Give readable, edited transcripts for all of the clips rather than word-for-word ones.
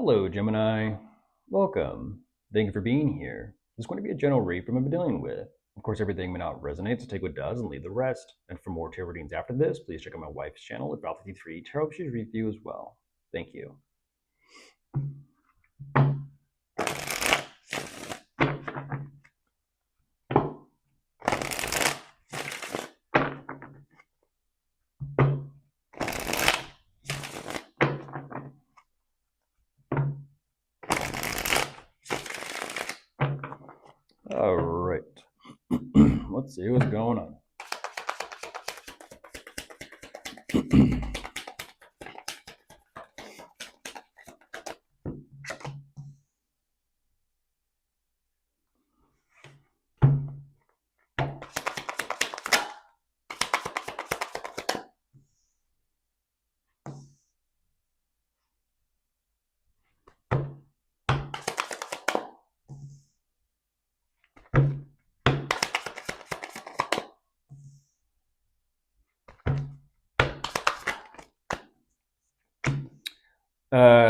Hello, Gemini. Welcome. Thank you for being here. This is going to be a general read from what I'm dealing with. Of course, everything may not resonate, so take what does and leave the rest. And for more tarot readings after this, please check out my wife's channel at Val53 Tarot. She's read for you as well. Thank you. All right. Let's see what's going on.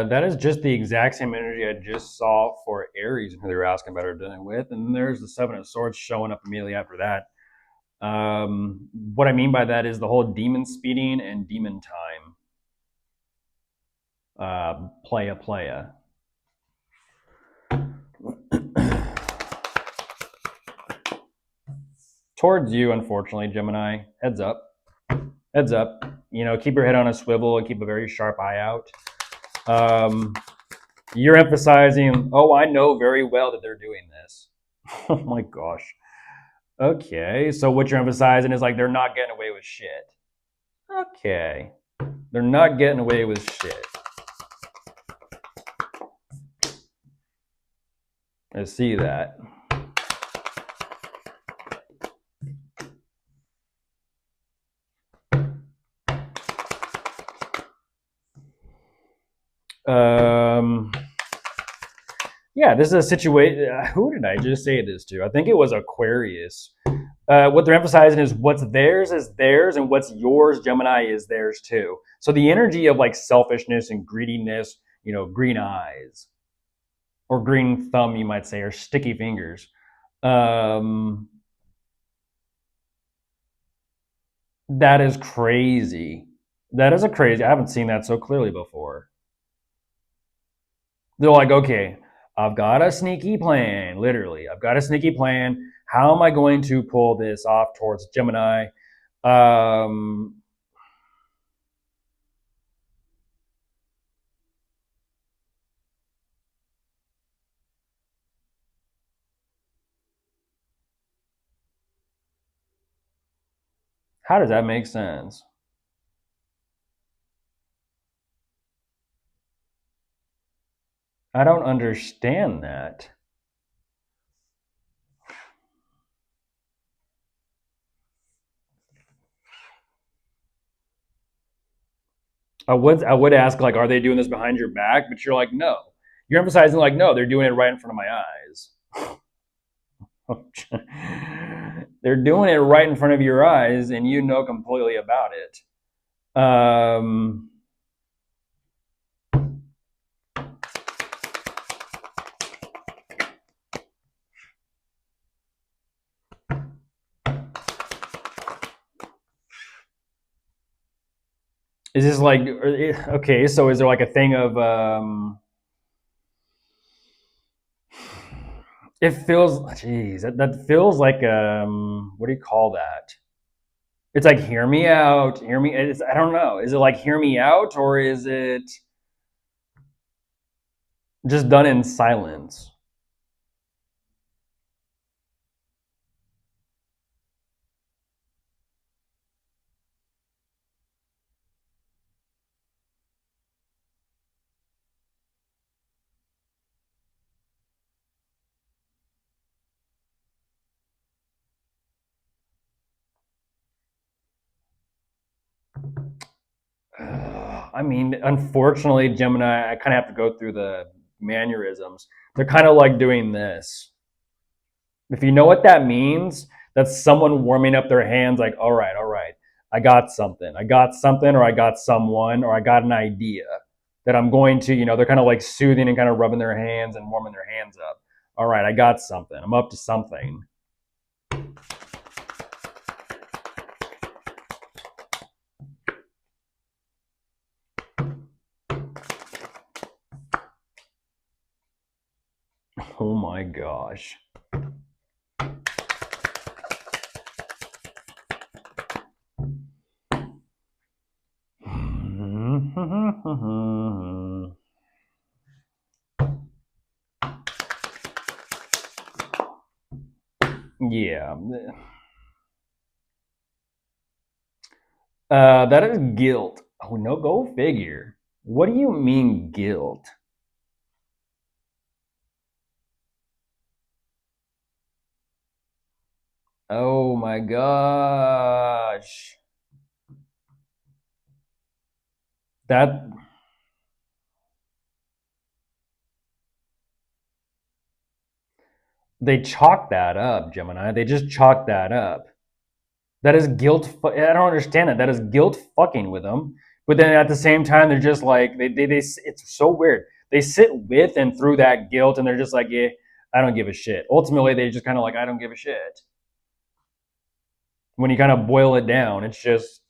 That is just the exact same energy I just saw for Aries and who they were asking about her dealing with. And then there's the Seven of Swords showing up immediately after that. What I mean by that is the whole demon speeding and demon time. Playa. Towards you, unfortunately, Gemini. Heads up. Heads up. You know, keep your head on a swivel and keep a very sharp eye out. You're emphasizing, oh, I know very well that they're doing this. Oh my gosh. Okay, so what you're emphasizing is like they're not getting away with shit. Okay. They're not getting away with shit. I see that. Yeah, this is a situation. Who did I just say this to? I think it was Aquarius. What they're emphasizing is what's theirs is theirs, and what's yours, Gemini, is theirs too. So the energy of like selfishness and greediness, you know, green eyes or green thumb, you might say, or sticky fingers. That is crazy. That is a crazy. I haven't seen that so clearly before. They're like, okay, I've got a sneaky plan. Literally, I've got a sneaky plan. How am I going to pull this off towards Gemini? Um, how does that make sense? I don't understand that. I would ask like, are they doing this behind your back? But you're like, no. You're emphasizing like, no, they're doing it right in front of my eyes. They're doing it right in front of your eyes, and you know completely about it. Is this like okay? So is there like a thing of it feels, geez, that feels like what do you call that? It's like hear me out, hear me. I don't know. Is it like hear me out, or is it just done in silence? I mean, unfortunately, Gemini, I kind of have to go through the mannerisms. They're kind of like doing this. If you know what that means, that's someone warming up their hands, like, all right, I got something, or I got someone, or I got an idea. that I'm going to, they're kind of like soothing and kind of rubbing their hands and warming their hands up. All right, I got something. I'm up to something. Oh my gosh. Yeah. That is guilt. Oh, no, go figure. What do you mean guilt? Oh my gosh. That they chalk that up, Gemini. They just chalk that up. That is guilt. I don't understand it. That is guilt fucking with them. But then at the same time, they're just like they. It's so weird. They sit with and through that guilt, and they're just like, yeah, I don't give a shit. Ultimately, they just kind of like, I don't give a shit. When you kind of boil it down, it's just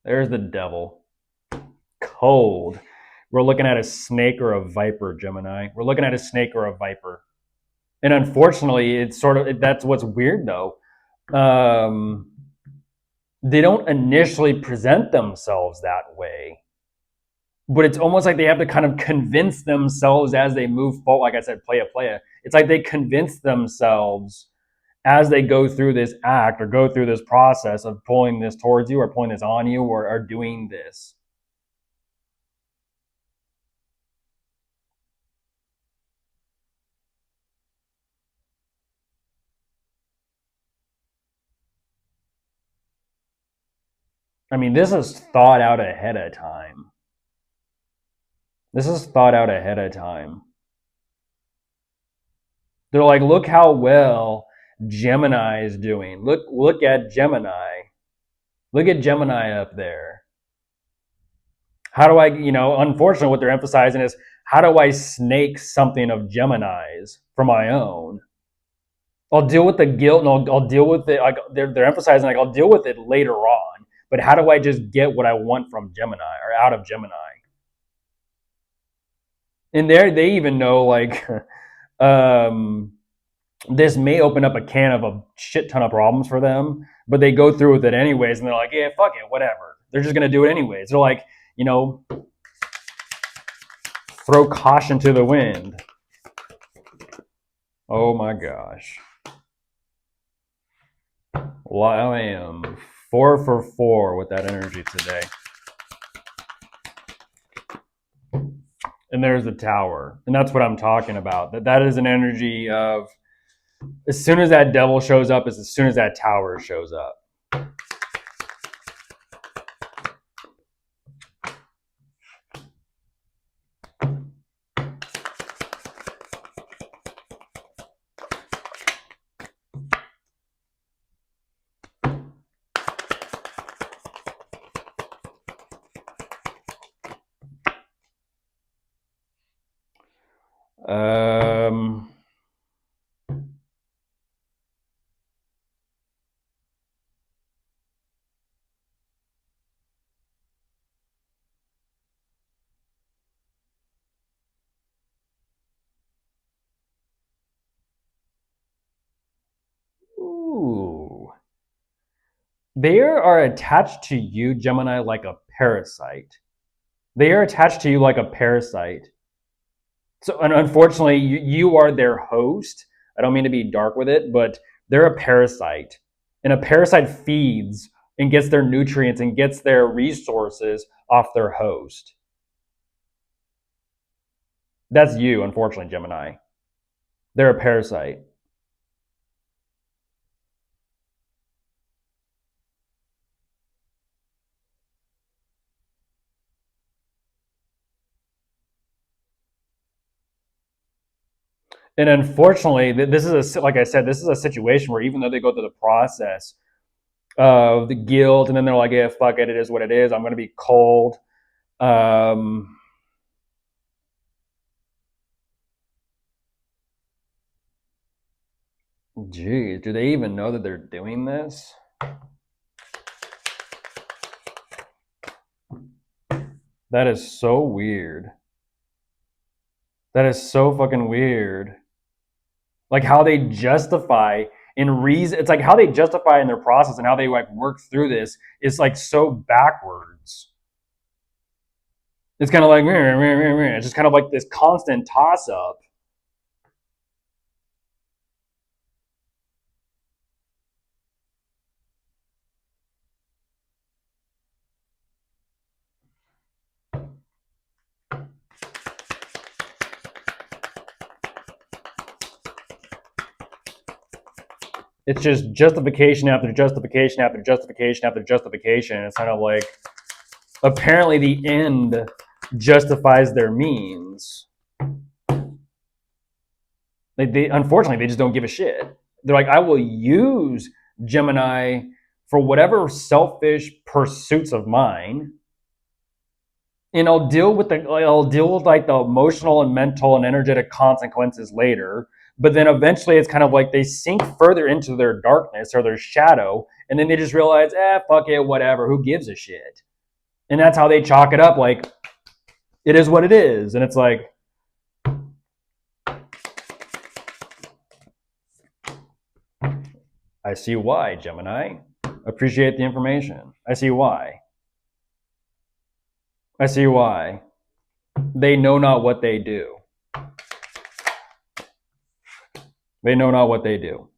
there's the devil. Cold. We're looking at a snake or a viper, Gemini. We're looking at a snake or a viper. And unfortunately, it's sort of that's what's weird though. Um, they don't initially present themselves that way, but it's almost like they have to kind of convince themselves as they move forward. Like I said, playa. It's like they convince themselves as they go through this act or go through this process of pulling this towards you or pulling this on you or are doing this. I mean, this is thought out ahead of time. This is thought out ahead of time. They're like, look how well Gemini is doing. Look at Gemini. Look at Gemini up there. How do I, unfortunately, what they're emphasizing is how do I snake something of Gemini's for my own? I'll deal with the guilt and I'll deal with it. Like they're emphasizing, like I'll deal with it later on. But how do I just get what I want from Gemini or out of Gemini? And they even know like um, this may open up a can of a shit ton of problems for them, but they go through with it anyways, and they're like, yeah, fuck it, whatever. They're just gonna do it anyways. They're like, throw caution to the wind. Oh my gosh. Well, I am 4 for 4 with that energy today. And there's the tower. And that's what I'm talking about. That is an energy of as soon as that devil shows up, is as soon as that tower shows up. Um, ooh. They are attached to you, Gemini, like a parasite. They are attached to you like a parasite. So, and unfortunately, you are their host. I don't mean to be dark with it, but they're a parasite. And a parasite feeds and gets their nutrients and gets their resources off their host. That's you, unfortunately, Gemini. They're a parasite. And unfortunately, this is like I said, this is a situation where even though they go through the process of the guilt, and then they're like, "Yeah, fuck it, it is what it is. I'm going to be cold." Um, Geez, do they even know that they're doing this? That is so weird. That is so fucking weird. Like how they justify in reason. It's like how they justify in their process and how they like work through this is like so backwards. It's kind of like it's just kind of like this constant toss up. It's just justification after justification after justification after justification. It's kind of like apparently the end justifies their means. They unfortunately they just don't give a shit. They're like, I will use Gemini for whatever selfish pursuits of mine, and I'll deal with like the emotional and mental and energetic consequences later. But then eventually it's kind of like they sink further into their darkness or their shadow, and then they just realize, fuck it, whatever, who gives a shit? And that's how they chalk it up, like it is what it is. And it's like, I see why, Gemini. Appreciate the information. I see why. I see why. They know not what they do. They know not what they do.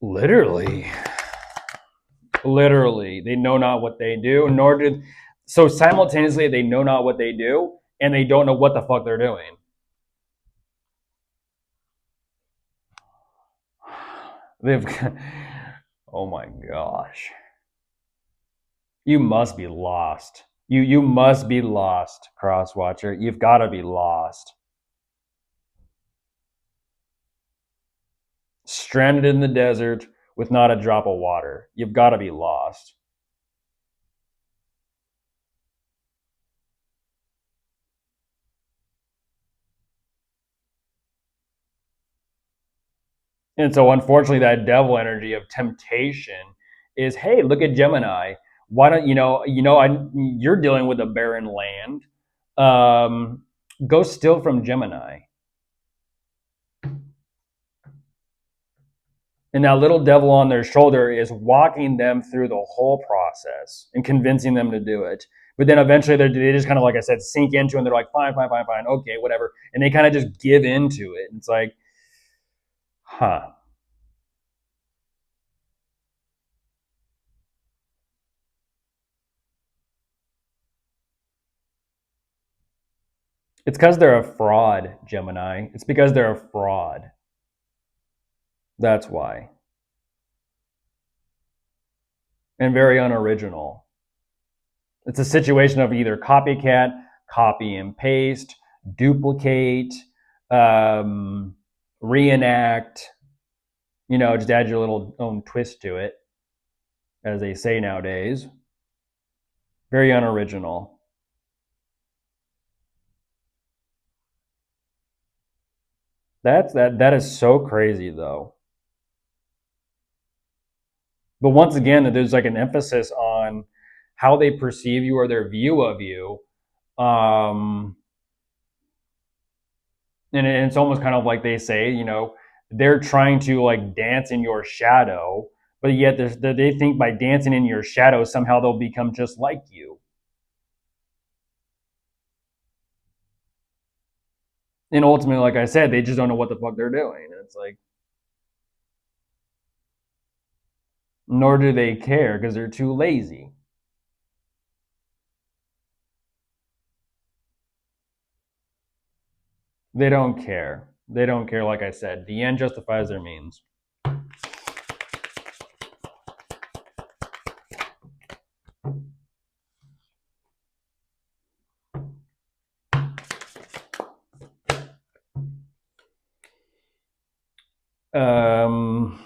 Literally. Literally. They know not what they do, nor do. So simultaneously, they know not what they do, and they don't know what the fuck they're doing. They've. Oh my gosh. You must be lost. You must be lost, Crosswatcher. You've got to be lost. Stranded in the desert with not a drop of water. You've got to be lost. And so, unfortunately, that devil energy of temptation is, hey, look at Gemini. Why don't you're dealing with a barren land. Go steal from Gemini. And that little devil on their shoulder is walking them through the whole process and convincing them to do it. But then eventually they just kind of, like I said, sink into it and they're like, fine, fine, fine, fine, okay, whatever. And they kind of just give into it. It's like, huh. It's because they're a fraud, Gemini. It's because they're a fraud. That's why. And very unoriginal. It's a situation of either copycat, copy and paste, duplicate, um, reenact, just add your little own twist to it, as they say nowadays. Very unoriginal. That is so crazy though. But once again, there's like an emphasis on how they perceive you or their view of you. Um, and it's almost kind of like they say, they're trying to like dance in your shadow, but yet they think by dancing in your shadow, somehow they'll become just like you. And ultimately, like I said, they just don't know what the fuck they're doing. And it's like, nor do they care because they're too lazy. They don't care. They don't care, like I said. The end justifies their means. Um,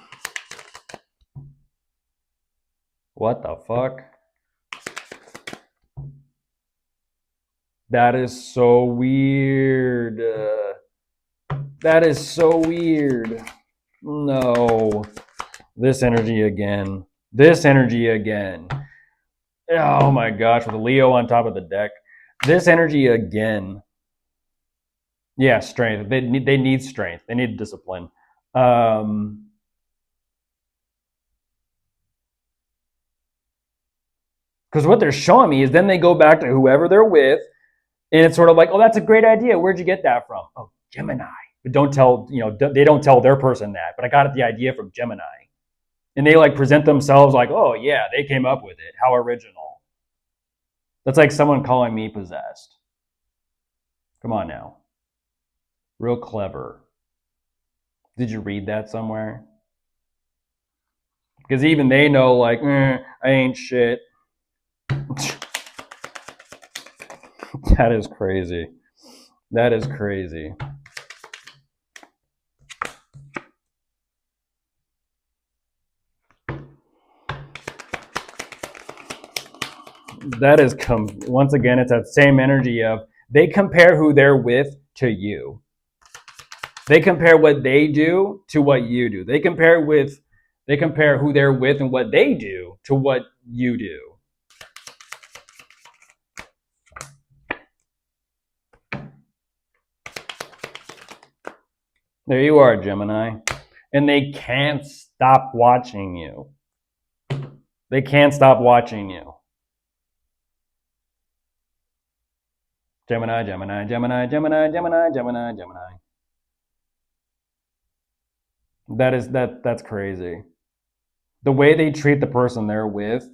what the fuck? That is so weird. That is so weird. No. This energy again. This energy again. Oh my gosh, with a Leo on top of the deck. This energy again. Yeah, strength. They need strength. They need discipline. Because what they're showing me is then they go back to whoever they're with, and it's sort of like, oh, that's a great idea. Where'd you get that from? Oh, Gemini. But don't tell, they don't tell their person that. But I got the idea from Gemini. And they like present themselves like, oh yeah, they came up with it. How original. That's like someone calling me possessed. Come on now. Real clever. Did you read that somewhere? Because even they know, like, I ain't shit. That is crazy. That is crazy. That is once again, it's that same energy of they compare who they're with to you. They compare what they do to what you do. They compare who they're with and what they do to what you do. There you are, Gemini. And they can't stop watching you. They can't stop watching you. Gemini, Gemini, Gemini, Gemini, Gemini, Gemini, Gemini. That's crazy. The way they treat the person they're with,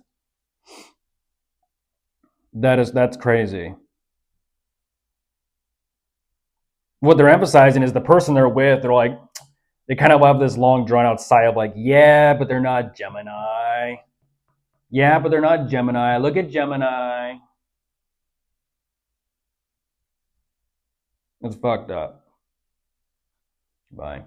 that's crazy. What they're emphasizing is the person they're with, they're like, they kind of have this long drawn out sigh of like, yeah, but they're not Gemini. Yeah, but they're not Gemini. Look at Gemini. It's fucked up. Bye.